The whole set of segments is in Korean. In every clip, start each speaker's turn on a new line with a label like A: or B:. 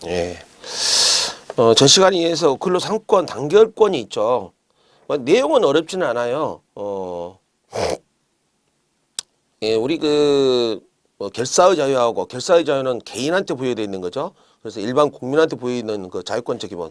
A: 예. 저 시간에 의해서 근로상권 단결권이 있죠. 내용은 어렵지는 않아요. 예, 우리 결사의 자유하고 결사의 자유는 개인한테 부여되어 있는 거죠. 그래서 일반 국민한테 부여 있는 그 자유권적 기본.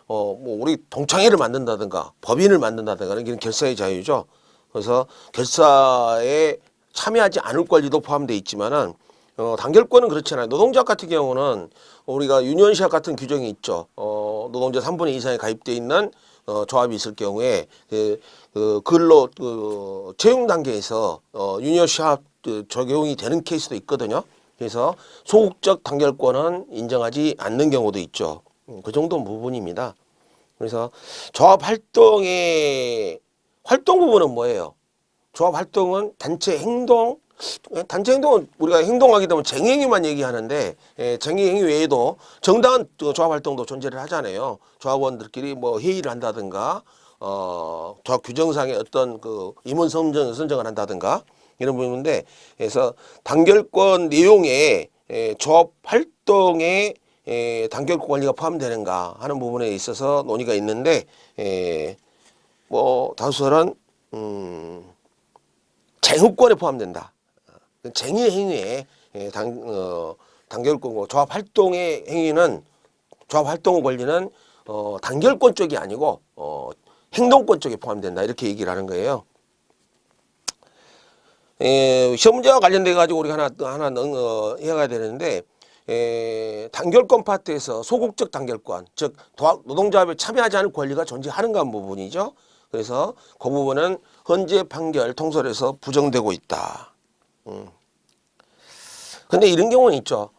A: 뭐 우리 동창회를 만든다든가 법인을 만든다든가 이런 결사의 자유죠. 그래서 결사에 참여하지 않을 권리도 포함되어 있지만은 단결권은 그렇잖아요. 노동자 같은 경우는 우리가 유니언시합 같은 규정이 있죠. 노동자 3분의 2 이상에 가입되어 있는 조합이 있을 경우에 근로 채용 단계에서 유니언시합 적용이 되는 케이스도 있거든요. 그래서 소극적 단결권은 인정하지 않는 경우도 있죠. 그 정도 부분입니다. 그래서 조합 활동의 활동 부분은 뭐예요? 조합 활동은 단체 행동은 우리가 행동하게 되면 쟁행위만 얘기하는데, 쟁행위 외에도 정당한 조합 활동도 존재를 하잖아요. 조합원들끼리 뭐 회의를 한다든가, 조합 규정상의 어떤 임원 선정을 한다든가 이런 부분인데, 그래서 단결권 내용에 조합 활동에 단결권 권리가 포함되는가 하는 부분에 있어서 논의가 있는데, 뭐 다수설은 쟁후권에 포함된다. 쟁의 행위에 단결권, 조합 활동의 행위는 조합 활동 권리는 단결권 쪽이 아니고 행동권 쪽에 포함된다 이렇게 얘기를 하는 거예요. 시험 문제와 관련돼 가지고 우리가 하나 해야 되는데, 단결권 파트에서 소극적 단결권, 즉 노동조합에 참여하지 않을 권리가 존재하는가 하는 부분이죠. 그래서 그 부분은 헌재 판결 통설에서 부정되고 있다. 근데 이런 경우는 있죠.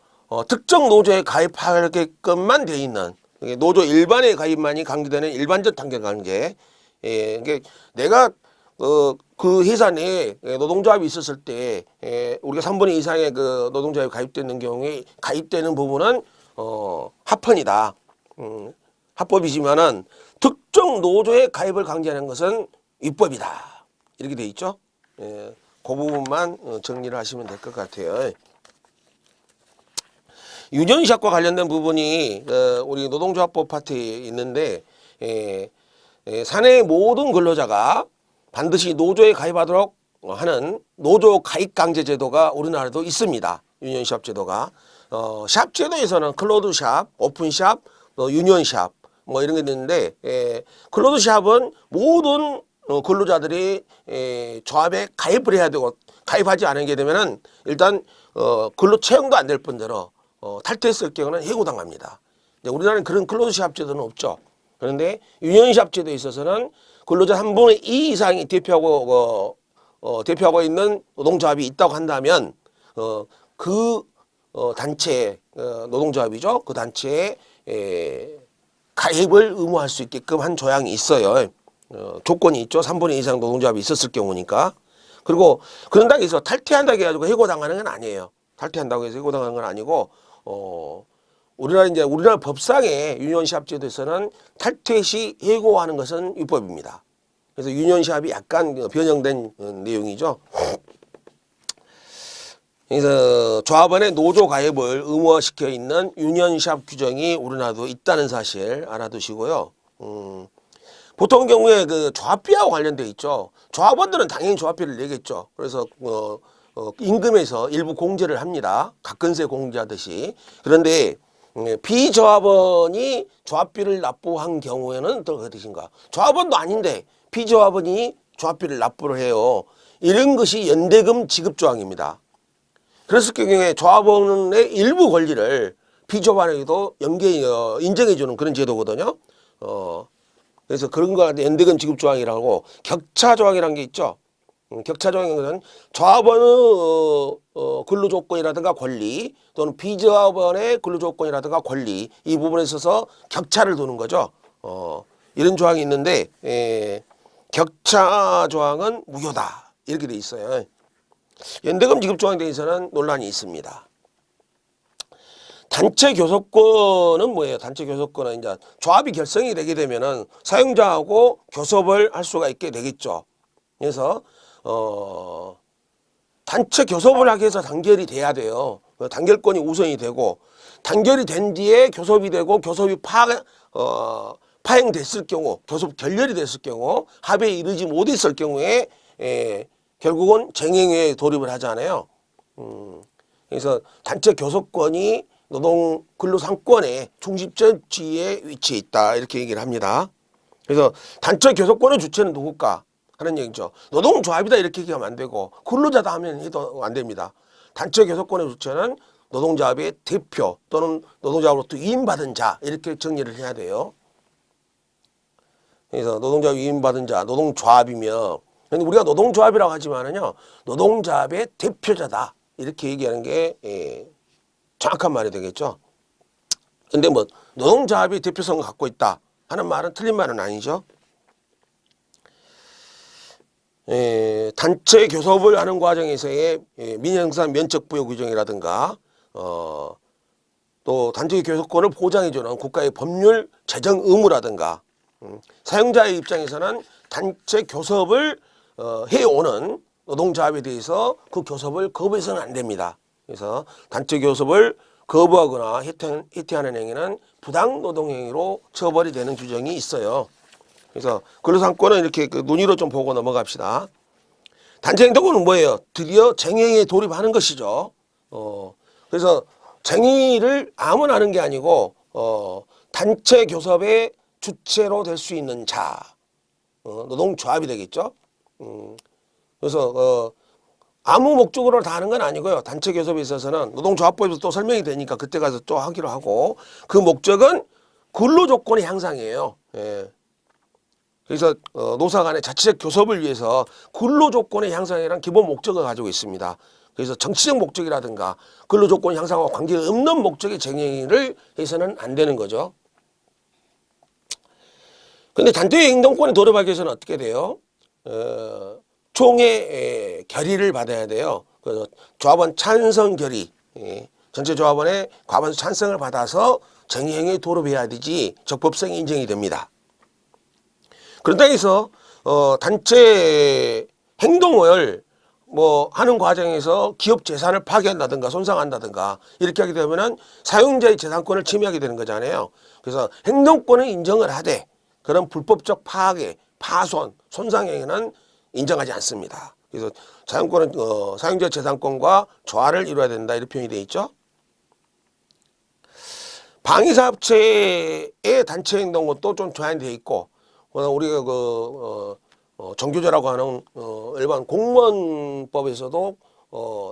A: 특정 노조에 가입하게끔만 돼 있는 노조 일반에 가입만이 강조되는 일반적 단결 관계. 이게 내가 그 회사 내에 노동조합이 있었을 때 우리가 3분의 2 이상의 노동조합에 가입되는 경우에 가입되는 부분은 합헌이다. 합법이지만은 특정 노조에 가입을 강제하는 것은 위법이다. 이렇게 돼 있죠. 그 부분만 정리를 하시면 될 것 같아요. 유전시합과 관련된 부분이 우리 노동조합법 파트에 있는데, 사내의 모든 근로자가 반드시 노조에 가입하도록 하는 노조 가입 강제 제도가 우리나라도 있습니다. 유니언시합 제도가. 샵 제도에서는 클로즈샵, 오픈샵, 유니언샵 뭐 이런 게 있는데, 클로즈샵은 모든 근로자들이 조합에 가입을 해야 되고, 가입하지 않게 되면은 일단 근로 채용도 안 될 뿐더러 탈퇴했을 경우는 해고당합니다. 우리나라는 그런 클로즈샵 제도는 없죠. 그런데 유니언샵 제도에 있어서는 근로자 3분의 2 이상이 대표하고 있는 노동조합이 있다고 한다면 단체 노동조합이죠. 그 단체에 가입을 의무할 수 있게끔 한 조항이 있어요. 조건이 있죠. 3분의 2 이상 노동조합이 있었을 경우니까. 그리고 그런다고 해서 탈퇴한다고 해가지고 해고당하는 건 아니에요. 탈퇴한다고 해서 해고당하는 건 아니고, 우리나라 법상의 유니언시합 제도에서는 탈퇴 시 해고하는 것은 위법입니다. 그래서 유니언시합이 약간 변형된 내용이죠. 그래서 조합원의 노조 가입을 의무화시켜 있는 유니언시합 규정이 우리나라도 있다는 사실 알아두시고요. 보통 경우에 조합비하고 관련돼 있죠. 조합원들은 당연히 조합비를 내겠죠. 그래서 임금에서 일부 공제를 합니다. 각근세 공제하듯이. 그런데 비조합원이 조합비를 납부한 경우에는 어떤 것인가? 조합원도 아닌데 비조합원이 조합비를 납부를 해요. 이런 것이 연대금 지급 조항입니다. 그랬을 경우에 조합원의 일부 권리를 비조합원에게도 인정해주는 그런 제도거든요. 그래서 그런 거 연대금 지급 조항이라고 격차 조항이라는 게 있죠. 격차 조항은 조합원의 근로조건이라든가 권리 또는 비조합원의 근로조건이라든가 권리 이 부분에 있어서 격차를 두는 거죠. 이런 조항이 있는데 격차 조항은 무효다 이렇게 돼 있어요. 연대금 지급 조항에 대해서는 논란이 있습니다. 단체 교섭권은 뭐예요? 단체 교섭권은 이제 조합이 결성이 되게 되면은 사용자하고 교섭을 할 수가 있게 되겠죠. 그래서 단체 교섭을 하기 위해서 단결이 돼야 돼요. 단결권이 우선이 되고 단결이 된 뒤에 교섭이 되고 교섭이 파행됐을 경우, 교섭 결렬이 됐을 경우, 합의에 이르지 못했을 경우에 결국은 쟁행에 돌입을 하잖아요. 그래서 단체 교섭권이 노동 근로상권의 중립적 지위에 위치해 있다 이렇게 얘기를 합니다. 그래서 단체 교섭권의 주체는 누굴까 하는 얘기죠. 노동조합이다 이렇게 얘기하면 안 되고 근로자다 하면 해도 안 됩니다. 단체 교섭권의 주체는 노동조합의 대표 또는 노동조합으로부터 위임받은 자 이렇게 정리를 해야 돼요. 그래서 노동조합 위임받은 자, 노동조합이며 우리가 노동조합이라고 하지만은요 노동조합의 대표자다 이렇게 얘기하는 게 정확한 말이 되겠죠. 근데 뭐 노동조합이 대표성을 갖고 있다 하는 말은 틀린 말은 아니죠. 단체 교섭을 하는 과정에서의 민형사 면책부여 규정이라든가 또 단체 교섭권을 보장해주는 국가의 법률 제정 의무라든가 사용자의 입장에서는 단체 교섭을 해오는 노동조합에 대해서 그 교섭을 거부해서는 안 됩니다. 그래서 단체 교섭을 거부하거나 해태하는 행위는 부당 노동행위로 처벌이 되는 규정이 있어요. 그래서 근로상권은 이렇게 논의로 좀 보고 넘어갑시다. 단체 행동은 뭐예요? 드디어 쟁행에 돌입하는 것이죠. 그래서 쟁의를 아무나 하는 게 아니고 단체 교섭의 주체로 될 수 있는 자, 노동조합이 되겠죠. 그래서 아무 목적으로 다 하는 건 아니고요. 단체 교섭에 있어서는 노동조합법에서 또 설명이 되니까 그때 가서 또 하기로 하고 그 목적은 근로조건의 향상이에요. 그래서 노사 간의 자체적 교섭을 위해서 근로조건의 향상이라는 기본 목적을 가지고 있습니다. 그래서 정치적 목적이라든가 근로조건 향상과 관계없는 목적의 쟁의를 해서는 안 되는 거죠. 근데 단체 행동권에 돌입하기 위해서는 어떻게 돼요? 총회 결의를 받아야 돼요. 그래서 조합원 찬성 결의, 전체 조합원의 과반수 찬성을 받아서 쟁의행위에 돌입해야 되지 적법성이 인정이 됩니다. 그런다 해서 단체 행동을 뭐 하는 과정에서 기업 재산을 파괴한다든가 손상한다든가 이렇게 하게 되면은 사용자의 재산권을 침해하게 되는 거잖아요. 그래서 행동권을 인정을 하되 그런 불법적 파괴, 파손, 손상 행위는 인정하지 않습니다. 그래서 사용권은 사용자 재산권과 조화를 이루어야 된다 이렇게 표현이 되어 있죠. 방위사업체의 단체 행동도 좀 제한이 되어 있고 우리가 정규제라고 하는 일반 공무원법에서도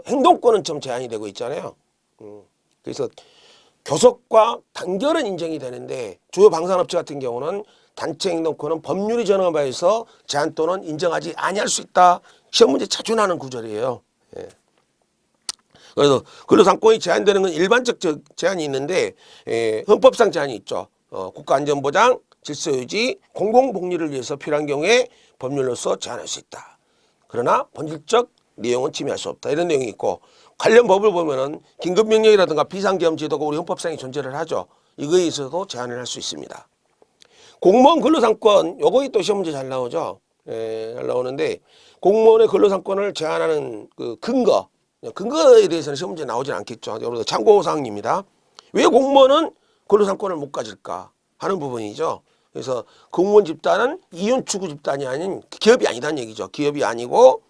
A: 행동권은 좀 제한이 되고 있잖아요. 그래서 교섭과 단결은 인정이 되는데 주요 방산업체 같은 경우는 단체 행동권은 법률이 정한 바에서 제한 또는 인정하지 아니할 수 있다. 시험 문제 자주 나는 구절이에요. 그래서 근로상권이 제한되는 건 일반적 제한이 있는데 헌법상 제한이 있죠. 국가안전보장, 질서유지, 공공복리를 위해서 필요한 경우에 법률로서 제한할 수 있다. 그러나 본질적 내용은 침해할 수 없다. 이런 내용이 있고 관련 법을 보면은 긴급명령이라든가 비상계엄 제도가 우리 헌법상에 존재를 하죠. 이거에 있어서도 제한을 할 수 있습니다. 공무원 근로상권 요거 또 시험 문제 잘 나오죠. 잘 나오는데 공무원의 근로상권을 제한하는 그 근거에 대해서는 시험 문제 나오진 않겠죠. 여러분들 참고사항입니다. 왜 공무원은 근로상권을 못 가질까 하는 부분이죠. 그래서 공무원 집단은 이윤 추구 집단이 아닌 기업이 아니다는 얘기죠. 기업이 아니고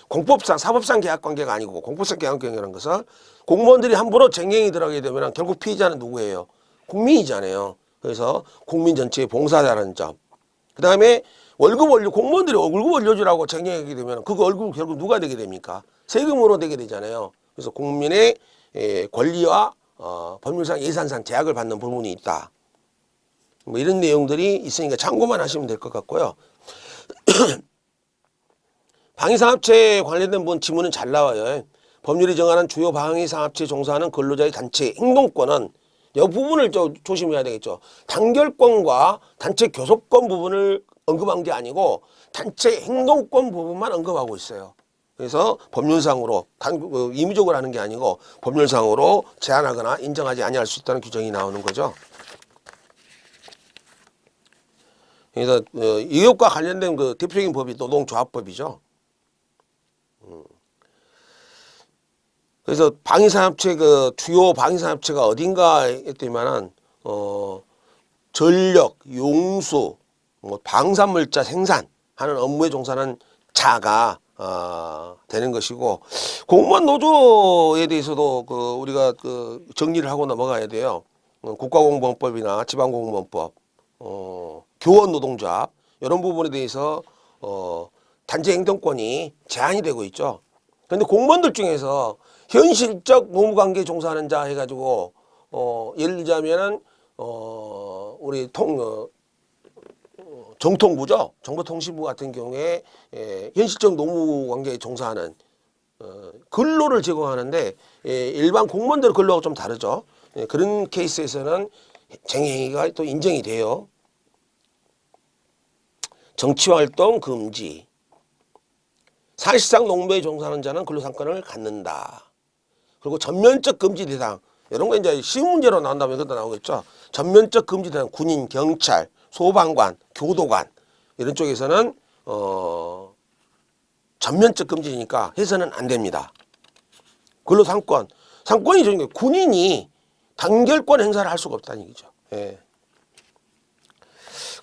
A: 공법상 사법상 계약관계가 아니고 공법상 계약관계라는 것은 공무원들이 함부로 쟁행이 들어가게 되면 결국 피의자는 누구예요? 국민이잖아요. 그래서 국민 전체의 봉사자라는 점. 그 다음에 공무원들이 월급 올려주라고 쟁행하게 되면 그 월급은 결국 누가 되게 됩니까? 세금으로 되게 되잖아요. 그래서 국민의 권리와 법률상 예산상 제약을 받는 부분이 있다. 뭐 이런 내용들이 있으니까 참고만 하시면 될 것 같고요. 방위산업체에 관련된 부분 지문은 잘 나와요. 법률이 정하는 주요 방위산업체에 종사하는 근로자의 단체 행동권은 이 부분을 좀 조심해야 되겠죠. 단결권과 단체 교섭권 부분을 언급한 게 아니고 단체 행동권 부분만 언급하고 있어요. 그래서 법률상으로 임의적으로 하는 게 아니고 법률상으로 제한하거나 인정하지 아니할 수 있다는 규정이 나오는 거죠. 그래서 이것과 관련된 그 대표적인 법이 노동조합법이죠. 그래서 방위산업체 그 주요 방위산업체가 어딘가 했더니만은 전력, 용수, 뭐 방산물자 생산하는 업무에 종사하는 자가 되는 것이고 공무원 노조에 대해서도 그 우리가 그 정리를 하고 넘어가야 돼요. 국가공무원법이나 지방공무원법, 교원노동조합 이런 부분에 대해서 단체 행정권이 제한이 되고 있죠. 그런데 공무원들 중에서 현실적 노무관계에 종사하는 자 해가지고 예를 들자면은 우리 정통부죠. 정보통신부 같은 경우에 현실적 노무관계에 종사하는 근로를 제공하는데 일반 공무원들 근로하고 좀 다르죠. 그런 케이스에서는 쟁행위가 또 인정이 돼요. 정치활동 금지. 사실상 농무에 종사하는 자는 근로상권을 갖는다. 그리고 전면적 금지 대상. 이런 거 이제 쉬운 문제로 나온다면 이것도 나오겠죠. 전면적 금지 대상 군인, 경찰, 소방관, 교도관 이런 쪽에서는 전면적 금지니까 해서는 안 됩니다. 근로상권. 상권이 저는 군인이 단결권 행사를 할 수가 없다는 얘기죠. 예.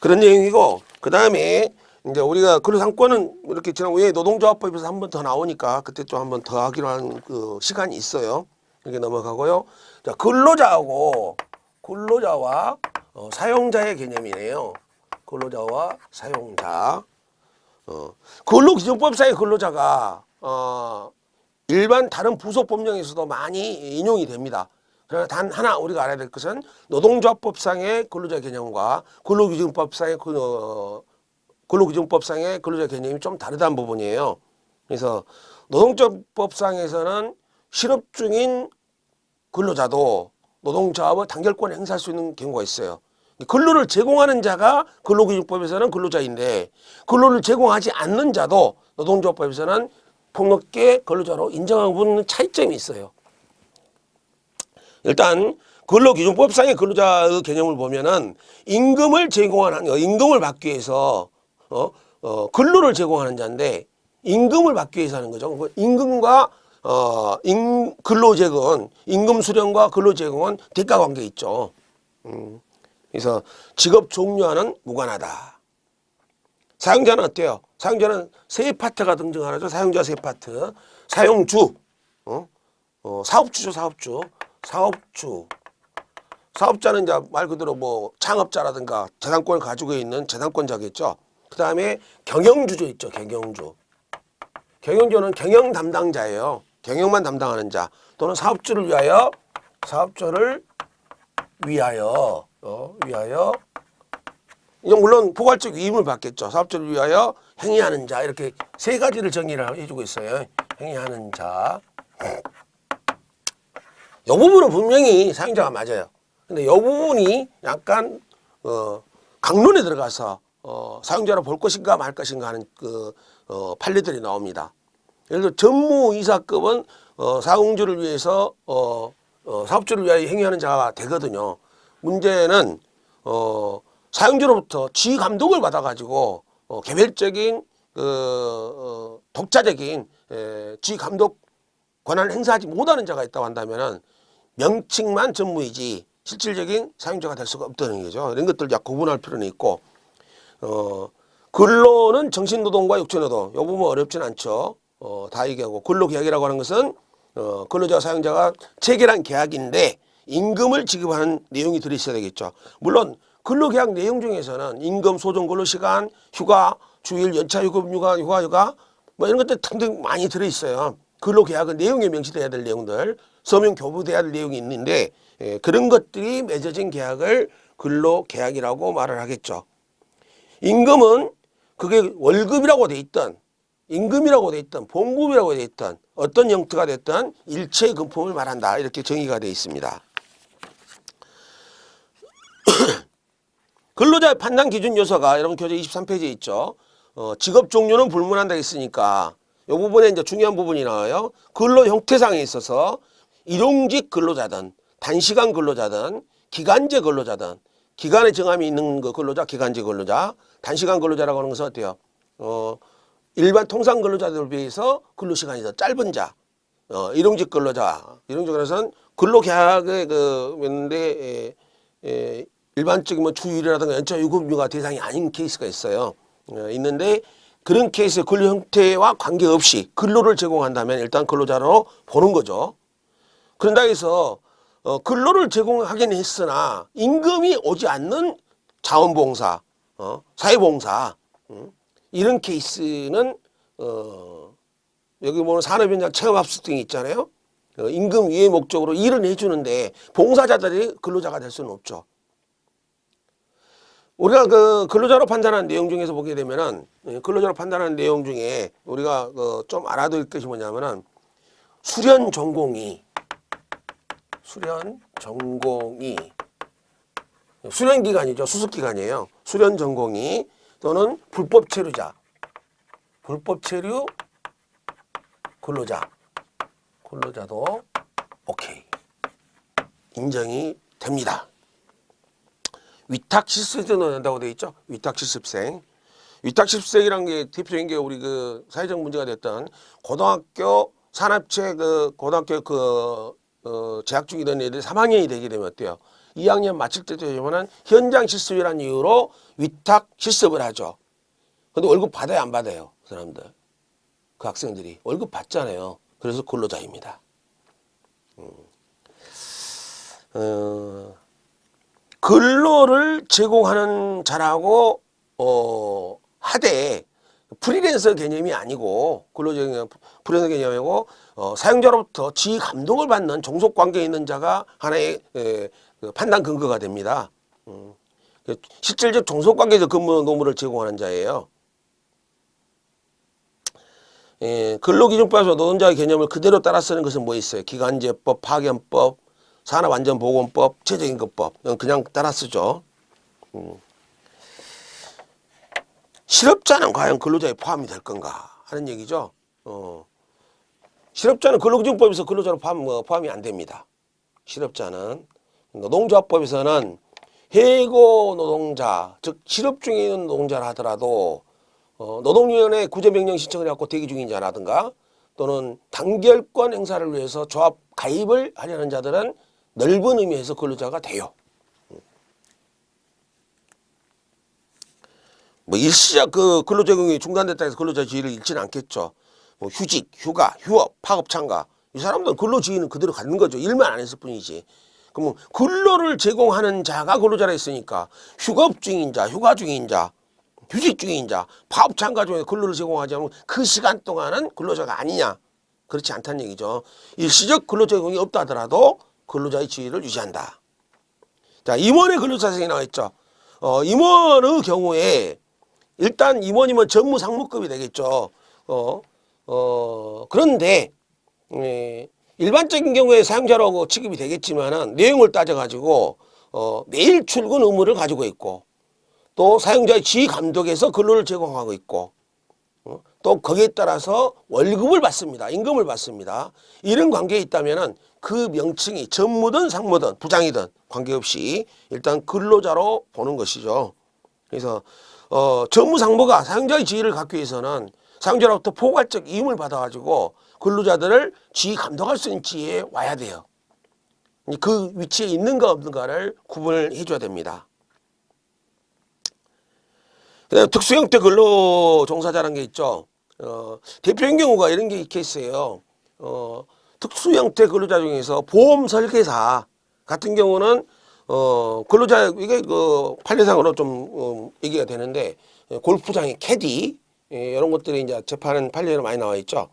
A: 그런 내용이고 그 다음에 이제 우리가 근로상권은 이렇게 지난 후에 노동조합법에서 한 번 더 나오니까 그때 좀 한 번 더 하기로 한 그 시간이 있어요. 이렇게 넘어가고요. 자, 근로자와 사용자의 개념이네요. 근로자와 사용자. 근로기준법상의 근로자가 일반 다른 부속 법령에서도 많이 인용이 됩니다. 그러나 단 하나 우리가 알아야 될 것은 노동조합법상의 근로자 개념과 근로기준법상의 근로자 개념이 좀 다르다는 부분이에요. 그래서 노동조합법상에서는 실업 중인 근로자도 노동조합의 단결권을 행사할 수 있는 경우가 있어요. 근로를 제공하는 자가 근로기준법에서는 근로자인데 근로를 제공하지 않는 자도 노동조합법에서는 폭넓게 근로자로 인정하는 부분은 차이점이 있어요. 일단 근로기준법상의 근로자의 개념을 보면은 임금을 받기 위해서 근로를 제공하는 자인데 임금을 받기 위해서 하는 거죠. 임금과 근로제공은 임금 수령과 근로제공은 대가관계 있죠. 그래서 직업 종류와는 무관하다. 사용자는 어때요? 사용자는 세 파트가 등장하죠. 사용자 세 파트. 사용주, 사업주죠. 사업자는 이제 말 그대로 뭐 창업자라든가 재산권을 가지고 있는 재산권자겠죠. 그 다음에 경영주죠 있죠. 경영주는 경영 담당자예요. 경영만 담당하는 자 또는 사업주를 위하여 이제 물론 포괄적 위임을 받겠죠. 사업주를 위하여 행위하는 자 이렇게 세 가지를 정의를 해주고 있어요. 행위하는 자. 이 부분은 분명히 사용자가 맞아요. 근데 이 부분이 약간 강론에 들어가서 사용자로 볼 것인가 말 것인가 하는 그 판례들이 나옵니다. 예를 들어 전무이사급은 사용주를 위해서 사업주를 위하여 행위하는 자가 되거든요. 문제는 사용주로부터 지휘 감독을 받아가지고 개별적인 독자적인 지휘 감독 권한을 행사하지 못하는 자가 있다고 한다면은 명칭만 전무이지 실질적인 사용자가 될 수가 없다는 거죠. 이런 것들 약 구분할 필요는 있고 근로는 정신노동과 육체노동 이 부분 어렵진 않죠. 다 얘기하고 근로계약이라고 하는 것은 근로자와 사용자가 체결한 계약인데 임금을 지급하는 내용이 들어있어야 되겠죠. 물론 근로계약 내용 중에서는 임금, 소정, 근로시간, 휴가, 주일, 연차휴금, 휴가 뭐 이런 것들 등등 많이 들어있어요. 근로계약은 내용에 명시돼야 될 내용들, 서명 교부돼야 될 내용이 있는데 그런 것들이 맺어진 계약을 근로계약이라고 말을 하겠죠. 임금은 그게 월급이라고 돼 있던 임금이라고 돼 있던 봉급이라고 돼 있던 어떤 형태가 됐던 일체의 금품을 말한다. 이렇게 정의가 되어 있습니다. 근로자의 판단 기준 요소가 여러분 교재 23페이지에 있죠. 직업 종류는 불문한다 했으니까 이 부분에 이제 중요한 부분이 나와요. 근로 형태상에 있어서 일용직 근로자든 단시간 근로자든 기간제 근로자든 기간의 정함이 있는 그 근로자, 기간제 근로자, 단시간 근로자라고 하는 것은 어때요? 일반 통상 근로자들에 비해서 근로시간이 더 짧은 자, 일용직 근로자, 일용직 근로자는 근로계약에 있는데 일반적인 뭐 주일이라든가 연차유급휴가 대상이 아닌 케이스가 있어요. 있는데 그런 케이스의 근로 형태와 관계없이 근로를 제공한다면 일단 근로자로 보는 거죠. 그런다 해서 근로를 제공하긴 했으나 임금이 오지 않는 자원봉사, 사회봉사 이런 케이스는 여기 보면 산업현장 체험합숙 등이 있잖아요. 임금 위의 목적으로 일은 해주는데 봉사자들이 근로자가 될 수는 없죠. 우리가 그 근로자로 판단하는 내용 중에서 보게 되면은 근로자로 판단하는 내용 중에 우리가 좀 알아둘 것이 뭐냐면은 수련 전공이 수련 기간이죠. 수습 기간이에요. 수련 전공이 또는 불법 체류자, 불법 체류 근로자도 오케이 인정이 됩니다. 위탁 실습생도 넣는다고 되어 있죠. 위탁 실습생. 위탁 실습생이라는 게 대표적인 게 우리 그 사회적 문제가 됐던 고등학교 산업체 고등학교 재학 중이던 애들이 3학년이 되게 되면 어때요? 2학년 마칠 때 되면은 현장 실습이라는 이유로 위탁 실습을 하죠. 근데 월급 받아요, 안 받아요? 그 사람들. 그 학생들이 월급 받잖아요. 그래서 근로자입니다. 근로를 제공하는 자라고 하되 프리랜서 개념이 아니고 근로적인 프리랜서 개념이고 사용자로부터 지휘 감독을 받는 종속 관계에 있는 자가 하나의 그 판단 근거가 됩니다. 실질적 종속 관계에서 근무 노무를 제공하는 자예요. 근로기준법에서 노동자의 개념을 그대로 따라 쓰는 것은 뭐 있어요? 기간제법, 파견법, 산업안전보건법, 최저임금법 그냥 따라 쓰죠. 실업자는 과연 근로자에 포함이 될 건가 하는 얘기죠. 실업자는 근로기준법에서 근로자로 포함이 안 됩니다. 실업자는 노동조합법에서는 해고 노동자, 즉 실업 중에 있는 노동자라 하더라도 노동위원회 구제명령 신청을 해갖고 대기 중인 자라든가 또는 단결권 행사를 위해서 조합 가입을 하려는 자들은 넓은 의미에서 근로자가 돼요. 뭐 일시적 그 근로 제공이 중단됐다 해서 근로자 지위를 잃지는 않겠죠. 뭐 휴직, 휴가, 휴업, 파업 참가 이 사람들은 근로 지위는 그대로 갖는 거죠. 일만 안 했을 뿐이지. 그러면 근로를 제공하는 자가 근로자라 했으니까 휴업 중인 자, 휴가 중인 자, 휴직 중인 자, 파업 참가 중에 근로를 제공하지 않으면 그 시간 동안은 근로자가 아니냐. 그렇지 않다는 얘기죠. 일시적 근로 제공이 없다 하더라도 근로자의 지위를 유지한다. 자, 임원의 근로자성이 나와 있죠. 임원의 경우에 일단 임원이면 전무 상무급이 되겠죠. 그런데 일반적인 경우에 사용자라고 취급이 되겠지만은 내용을 따져가지고 매일 출근 의무를 가지고 있고 또 사용자의 지휘 감독에서 근로를 제공하고 있고 또 거기에 따라서 월급을 받습니다. 임금을 받습니다. 이런 관계에 있다면은 그 명칭이 전무든 상무든 부장이든 관계없이 일단 근로자로 보는 것이죠. 그래서 전무 상무가 사용자의 지위를 갖기 위해서는 사용자로부터 포괄적 이임을 받아가지고 근로자들을 지휘 감독할 수 있는 지위에 와야 돼요. 그 위치에 있는가 없는가를 구분을 해줘야 됩니다. 그다음에 특수 형태 근로 종사자라는 게 있죠. 대표적인 경우가 이런 게 이 케이스예요. 특수 형태 근로자 중에서 보험 설계사 같은 경우는 근로자 이게 그 판례상으로 좀 얘기가 되는데 골프장의 캐디 이런 것들이 이제 재판은 판례로 많이 나와 있죠.